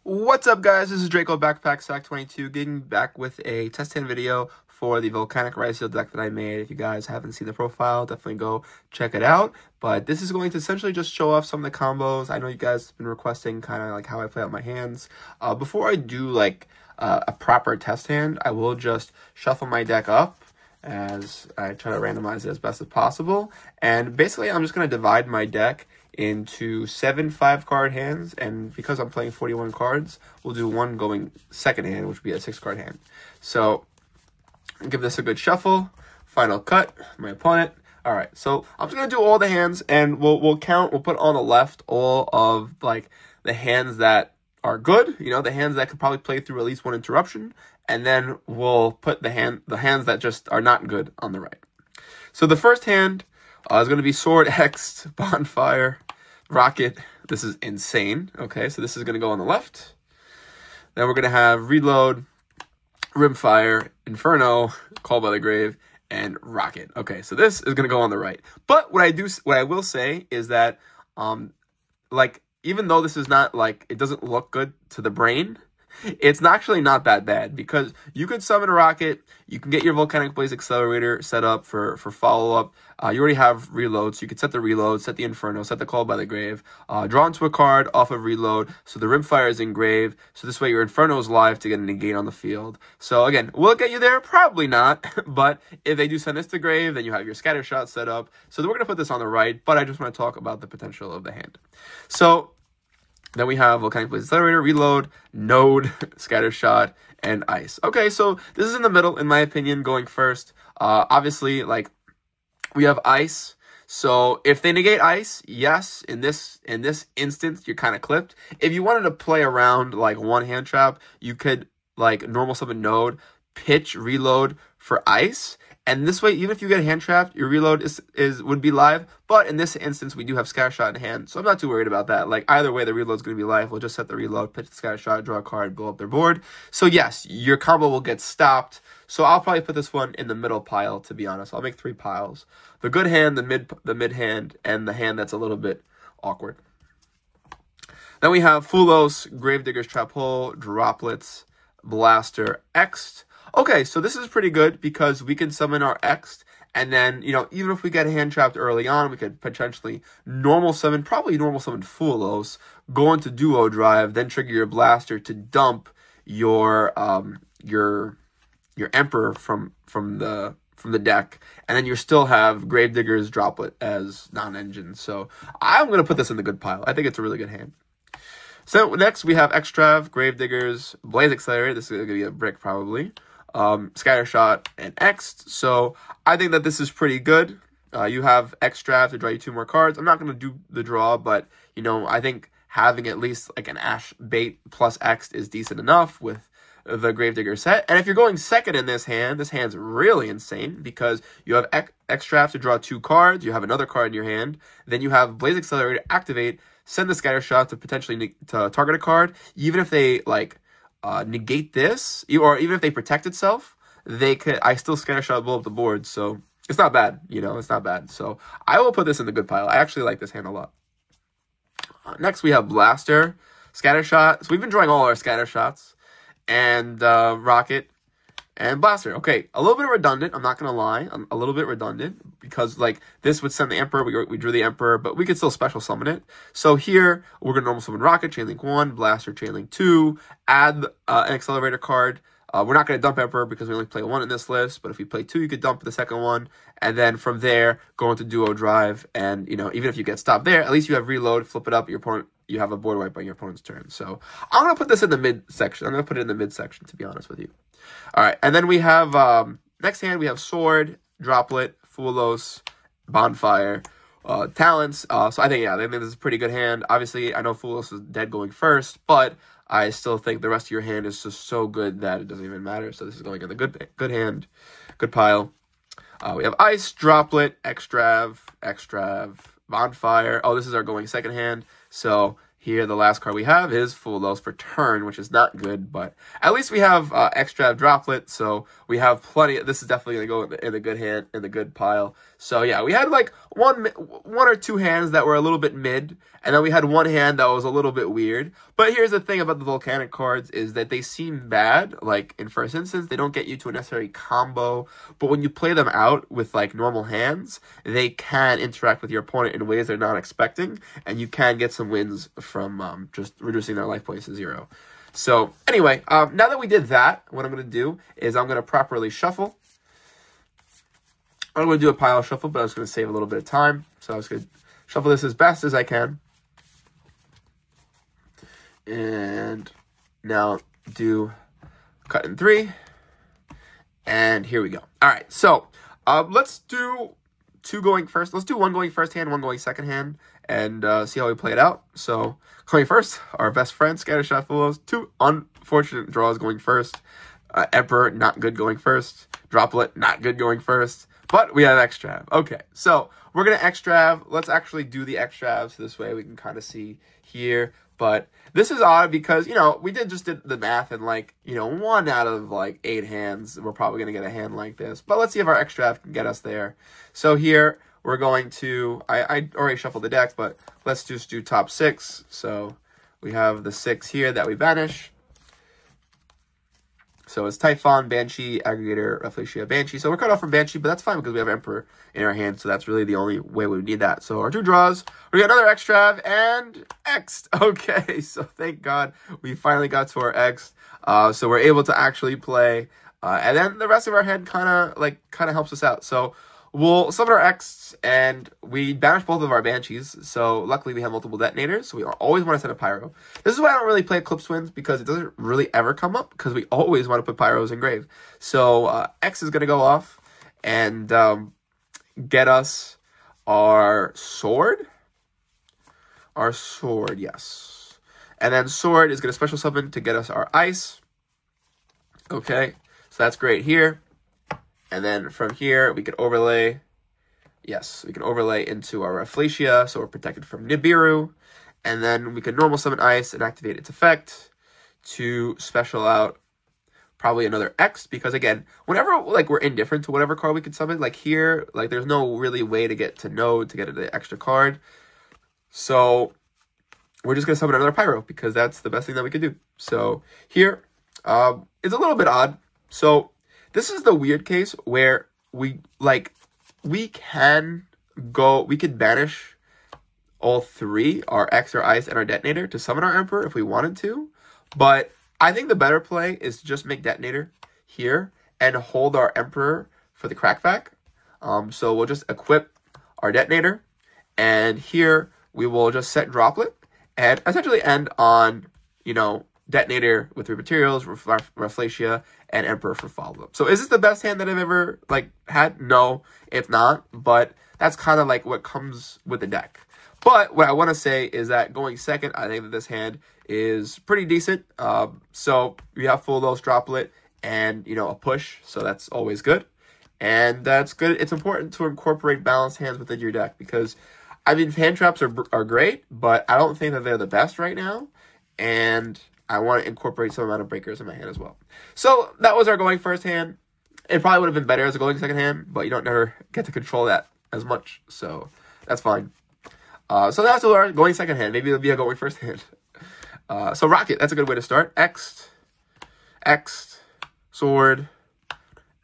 What's up, guys? This is Draco Backpack Sack 22 getting back with a test hand video for the Volcanic Ryzeal deck that I made. If you guys haven't seen the profile, definitely go check it out. But this is going to essentially just show off some of the combos. I know you guys have been requesting kind of like how I play out my hands. Before I do like a proper test hand, I will just shuffle my deck up as I try to randomize it as best as possible. And basically, I'm just going to divide my deck into 7 5-card hands, and because I'm playing 41 cards, we'll do one going second hand, which would be a 6-card hand. So give this a good shuffle. Final cut, my opponent. All right, so I'm just gonna do all the hands, and we'll count. We'll put on the left all of like the hands that are good, you know, the hands that could probably play through at least one interruption, and then we'll put the hands that just are not good on the right. So the first hand is going to be Sword X, Bonfire, Rocket. This is insane. Okay, so this is going to go on the left. Then we're going to have Reload, Rimfire, Inferno, Call by the Grave, and Rocket. Okay, so this is going to go on the right. But what I will say is that, like, even though this is not, like, it doesn't look good to the brain, it's actually not that bad, because you can summon a Rocket, you can get your Volcanic Blaze Accelerator set up for follow-up. You already have Reload, so you can set the Reload, set the Inferno, set the Call by the Grave, draw into a card off of Reload, so the Rimfire is in Grave, so this way your Inferno is live to get a negate on the field. So again, will it get you there? Probably not, but if they do send this to Grave, then you have your Scatter Shot set up. So we're going to put this on the right, but I just want to talk about the potential of the hand. So then we have Volcanic Blaze Accelerator, Reload, Node, Scatter Shot, and Ice. Okay, so this is in the middle, in my opinion, going first. Obviously, like, we have Ice. So if they negate Ice, yes, in this instance, you're kind of clipped. If you wanted to play around, like, one hand trap, you could, like, normal summon Node, pitch Reload for Ice. And this way, even if you get hand trapped, your Reload would be live. But in this instance, we do have Scatter Shot in hand, so I'm not too worried about that. Like, either way, the Reload's going to be live. We'll just set the Reload, pitch the Scatter Shot, draw a card, blow up their board. So yes, your combo will get stopped. So I'll probably put this one in the middle pile, to be honest. I'll make 3 piles. The good hand, the mid hand, and the hand that's a little bit awkward. Then we have Fulos, Gravedigger's Trap Hole, Droplets, Blaster, X'd. Okay, so this is pretty good because we can summon our X, and then, you know, even if we get hand trapped early on, we could potentially probably normal summon Fulos, go into Duo Drive, then trigger your Blaster to dump your Emperor from the deck, and then you still have Gravedigger's Droplet as non-engine. So I'm going to put this in the good pile. I think it's a really good hand. So next we have Extrav, Gravediggers, Blaze Accelerator. This is going to be a brick probably. Scatter Shot, and X. So I think that this is pretty good. You have Extrav to draw you 2 more cards. I'm not going to do the draw, but, you know, I think having at least like an Ash Bait plus X is decent enough with the Gravedigger set. And if you're going second in this hand's really insane because you have Extrav to draw 2 cards. You have another card in your hand. Then you have Blaze Accelerator to activate, send the Scatter Shot to potentially target a card. Even if they, like, negate this, or even if they protect itself, I still Scatter Shot blow up the board, so it's not bad, you know, it's not bad. So I will put this in the good pile. I actually like this hand a lot. Next we have Blaster, Scatter Shot. So we've been drawing all our Scatter Shots, and Rocket, and Blaster. Okay, a little bit redundant, I'm not going to lie. I'm a little bit redundant, because, like, this would send the Emperor, we drew the Emperor, but we could still special summon it. So here, we're going to normal summon Rocket, Chainlink 1, Blaster, Chainlink 2, add an Accelerator card. We're not going to dump Emperor because we only play 1 in this list, but if we play 2, you could dump the second one, and then from there, go into Duo Drive, and, you know, even if you get stopped there, at least you have Reload, flip it up, your opponent, you have a board wipe on your opponent's turn. So I'm going to put this in the mid section. I'm going to put it in the mid section, to be honest with you. All right, and then we have, next hand, we have Sword, Droplet, Fulos, Bonfire, Talents. So I think this is a pretty good hand. Obviously, I know Fulos is dead going first, but I still think the rest of your hand is just so good that it doesn't even matter. So this is going in the good hand, good pile. We have Ice, Droplet, Extrav, Bonfire. Oh, this is our going second hand. So here, the last card we have is Full House for turn, which is not good, but at least we have extra Droplet, so we have plenty. This is definitely going to go in the good hand, in the good pile. So yeah, we had like one or two hands that were a little bit mid, and then we had one hand that was a little bit weird. But here's the thing about the Volcanic cards is that they seem bad, like in first instance, they don't get you to a necessary combo, but when you play them out with like normal hands, they can interact with your opponent in ways they're not expecting, and you can get some wins from just reducing their life points to 0. So anyway, now that we did that, what I'm going to do is I'm going to properly shuffle. I'm going to do a pile shuffle, but I was going to save a little bit of time. So I was going to shuffle this as best as I can. And now do cut in 3. And here we go. All right, so let's do 2 going first. Let's do 1 going first hand, 1 going second hand, and see how we play it out. So going first, our best friend, Scattershot Full. 2 unfortunate draws going first. Emperor, not good going first. Droplet, not good going first. But we have Extrav. Okay, so we're going to Extrav. Let's actually do the Extrav so this way we can kind of see here. But this is odd because, you know, we did the math and, like, you know, 1 out of, like, 8 hands, we're probably going to get a hand like this. But let's see if our Extrav can get us there. So here, we're going to, I already shuffled the deck, but let's just do top 6. So we have the 6 here that we banish. So it's Typhon, Banshee, Aggregator, Rafflesia, Banshee. So we're cut off from Banshee, but that's fine because we have Emperor in our hand. So that's really the only way we would need that. So our 2 draws, we got another Extrav and X. Okay, so thank God we finally got to our X. So we're able to actually play. And then the rest of our hand kind of helps us out. So we'll summon our X, and we banish both of our Banshees, so luckily we have multiple detonators, so we always want to set a Pyro. This is why I don't really play Eclipse Twins, because it doesn't really ever come up, because we always want to put Pyros in grave. So X is going to go off and get us our Sword. Our Sword, yes. And then Sword is going to special summon to get us our Ice. Okay, so that's great here. And then from here, we can overlay, yes, we can overlay into our Rafflesia, so we're protected from Nibiru. And then we can normal summon Ice and activate its effect to special out probably another X, because again, whenever like we're indifferent to whatever card we can summon, like here, like there's no really way to get to Node to get the extra card. So we're just going to summon another Pyro, because that's the best thing that we can do. So here, it's a little bit odd. So this is the weird case where we can banish all 3, our X, our Ice, and our Detonator to summon our Emperor if we wanted to. But I think the better play is to just make Detonator here and hold our Emperor for the crackback. So we'll just equip our Detonator, and here we will just set Droplet and essentially end on, you know, Detonator with 3 materials, Rafflesia, and Emperor for follow-up. So is this the best hand that I've ever, like, had? No, it's not. But that's kind of, like, what comes with the deck. But what I want to say is that going second, I think that this hand is pretty decent. So we have Full House, Droplet, and, you know, a push. So that's always good. And that's good. It's important to incorporate balanced hands within your deck because, I mean, hand traps are great, but I don't think that they're the best right now. And I want to incorporate some amount of breakers in my hand as well. So that was our going first hand. It probably would have been better as a going second hand, but you don't never get to control that as much. So that's fine. So that's our going second hand. Maybe it'll be a going first hand. So Rocket, that's a good way to start. X, Sword,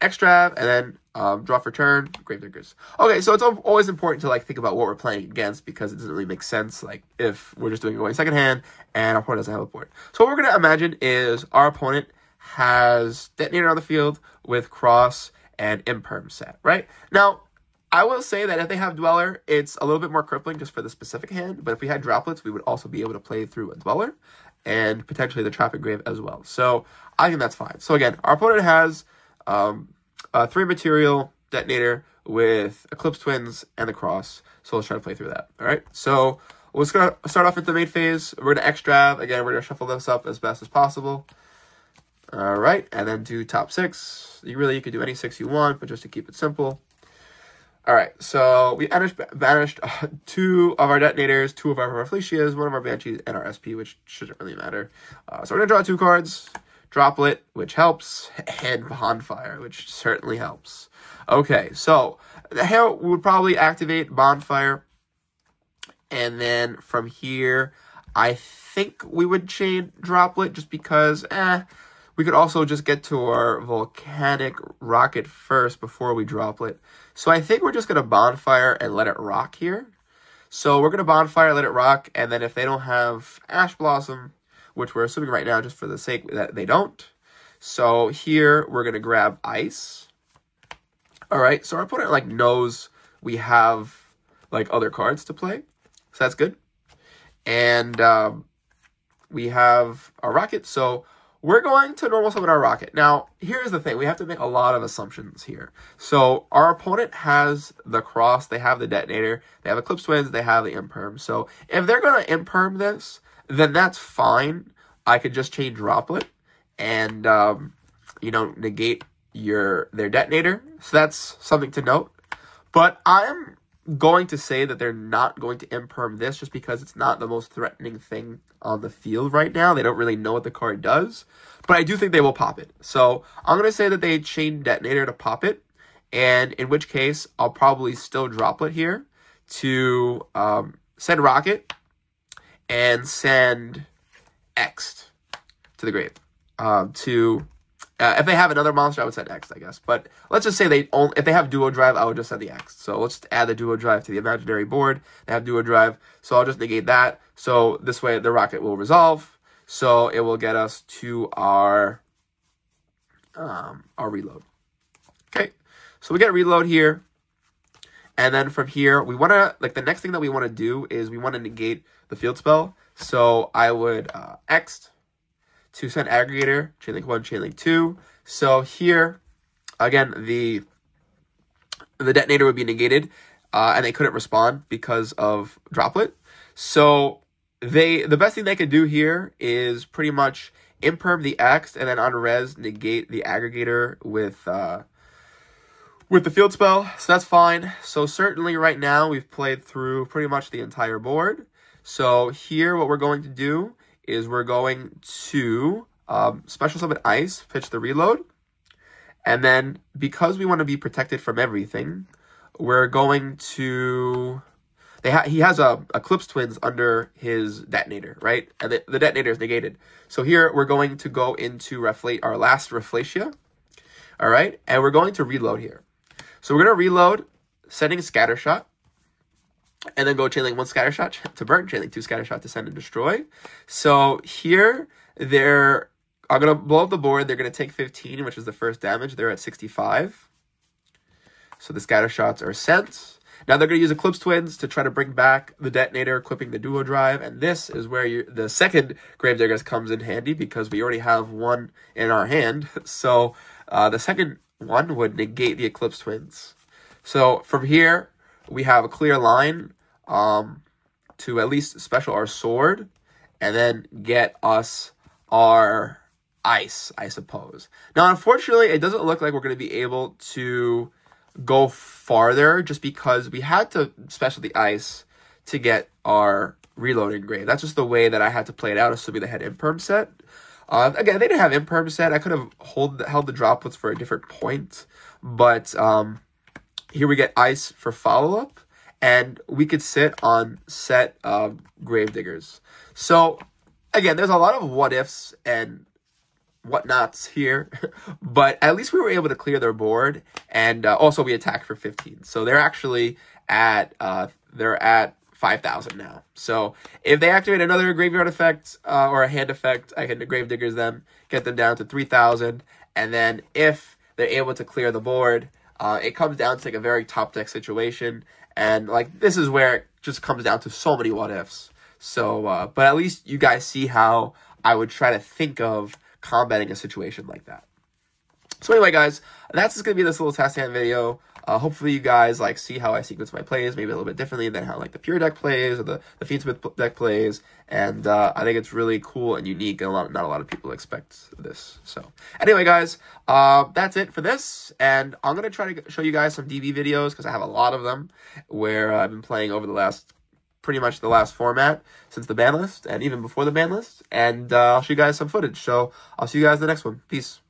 Extrav, and then draw for turn, Gravediggers. Okay, so it's always important to like think about what we're playing against because it doesn't really make sense like if we're just doing a going second hand and our opponent doesn't have a board. So what we're going to imagine is our opponent has Detonator on the field with Cross and Imperm set, right? Now, I will say that if they have Dweller, it's a little bit more crippling just for the specific hand, but if we had Droplets, we would also be able to play through a Dweller and potentially the Trap and Grave as well. So I think that's fine. So again, our opponent has a 3 material Detonator with Eclipse Twins and the Cross. So let's try to play through that. All right. So we're just going to start off into the main phase. We're going to Extrav. Again, we're going to shuffle this up as best as possible. All right. And then do top 6. You could do any 6 you want, but just to keep it simple. All right, so we banished 2 of our detonators, 2 of our Rafflesias, 1 of our Banshees, and our SP, which shouldn't really matter. So we're going to draw 2 cards, Droplet, which helps, and Bonfire, which certainly helps. Okay, so here we would probably activate Bonfire, and then from here, I think we would chain Droplet just because, we could also just get to our Volcanic Rocket first before we Droplet. So I think we're just going to Bonfire and let it rock here. So we're going to Bonfire, let it rock, and then if they don't have Ash Blossom, which we're assuming right now just for the sake that they don't. So here we're going to grab Ice. All right, so our opponent like knows we have like other cards to play. So that's good. And we have our Rocket, so we're going to normal summon our Rocket. Now, here's the thing. We have to make a lot of assumptions here. So, our opponent has the Cross. They have the Detonator. They have Eclipse Twins. They have the Imperm. So, if they're going to Imperm this, then that's fine. I could just chain Droplet and, you know, negate their Detonator. So, that's something to note. But I'm going to say that they're not going to Imperm this just because it's not the most threatening thing on the field right now. They don't really know what the card does, but I do think they will pop it. So I'm going to say that they chain Detonator to pop it, and in which case I'll probably still Droplet here to send Rocket and send X to the grave. If they have another monster, I would send X, I guess. But let's just say if they have Duo Drive, I would just send the X. So let's just add the Duo Drive to the imaginary board. They have Duo Drive, so I'll just negate that. So this way, the Rocket will resolve. So it will get us to our reload. Okay, so we get reload here. And then from here, we want to, like, the next thing that we want to do is we want to negate the field spell. So I would X to send Aggregator, Chainlink 1, Chainlink 2. So here, again, the Detonator would be negated, and they couldn't respond because of Droplet. So the best thing they could do here is pretty much Imperm the X, and then on res, negate the Aggregator with the field spell. So that's fine. So certainly right now, we've played through pretty much the entire board. So here, what we're going to do is we're going to special summon Ice, pitch the reload, and then because we want to be protected from everything, we're going to... he has a Eclipse Twins under his Detonator, right? And the Detonator is negated. So here we're going to go into our last Rafflesia, all right? And we're going to reload here. So we're going to reload, sending Scattershot, and then go Chainlink 1 Scattershot to burn, Chainlink 2 Scattershot to send and destroy. So here, I'm going to blow up the board. They're going to take 15, which is the first damage. They're at 65. So the Scattershots are sent. Now they're going to use Eclipse Twins to try to bring back the Detonator, equipping the Duo Drive. And this is where the second Gravedigger comes in handy because we already have one in our hand. So the second one would negate the Eclipse Twins. So from here, we have a clear line to at least special our sword and then get us our Ice, I suppose. Now, unfortunately, it doesn't look like we're going to be able to go farther just because we had to special the Ice to get our reloading grave. That's just the way that I had to play it out, assuming they had Imperm set. Again, they didn't have Imperm set. I could have held the droplets for a different point, but here we get Ice for follow-up, and we could sit on set Gravediggers. So, again, there's a lot of what-ifs and whatnots here, but at least we were able to clear their board, and also we attacked for 15. So they're actually at 5,000 now. So if they activate another graveyard effect or a hand effect, I can Gravediggers them, get them down to 3,000, and then if they're able to clear the board, it comes down to like a very top deck situation, and like this is where it just comes down to so many what ifs. So, but at least you guys see how I would try to think of combating a situation like that. So anyway, guys, that's just going to be this little test hand video. Hopefully you guys like see how I sequence my plays, maybe a little bit differently than how like the pure deck plays or the Fiendsmith deck plays. And I think it's really cool and unique, and not a lot of people expect this. So anyway, guys, that's it for this. And I'm gonna try to show you guys some DB videos because I have a lot of them where I've been playing over pretty much the last format since the ban list and even before the ban list. And I'll show you guys some footage. So I'll see you guys in the next one. Peace.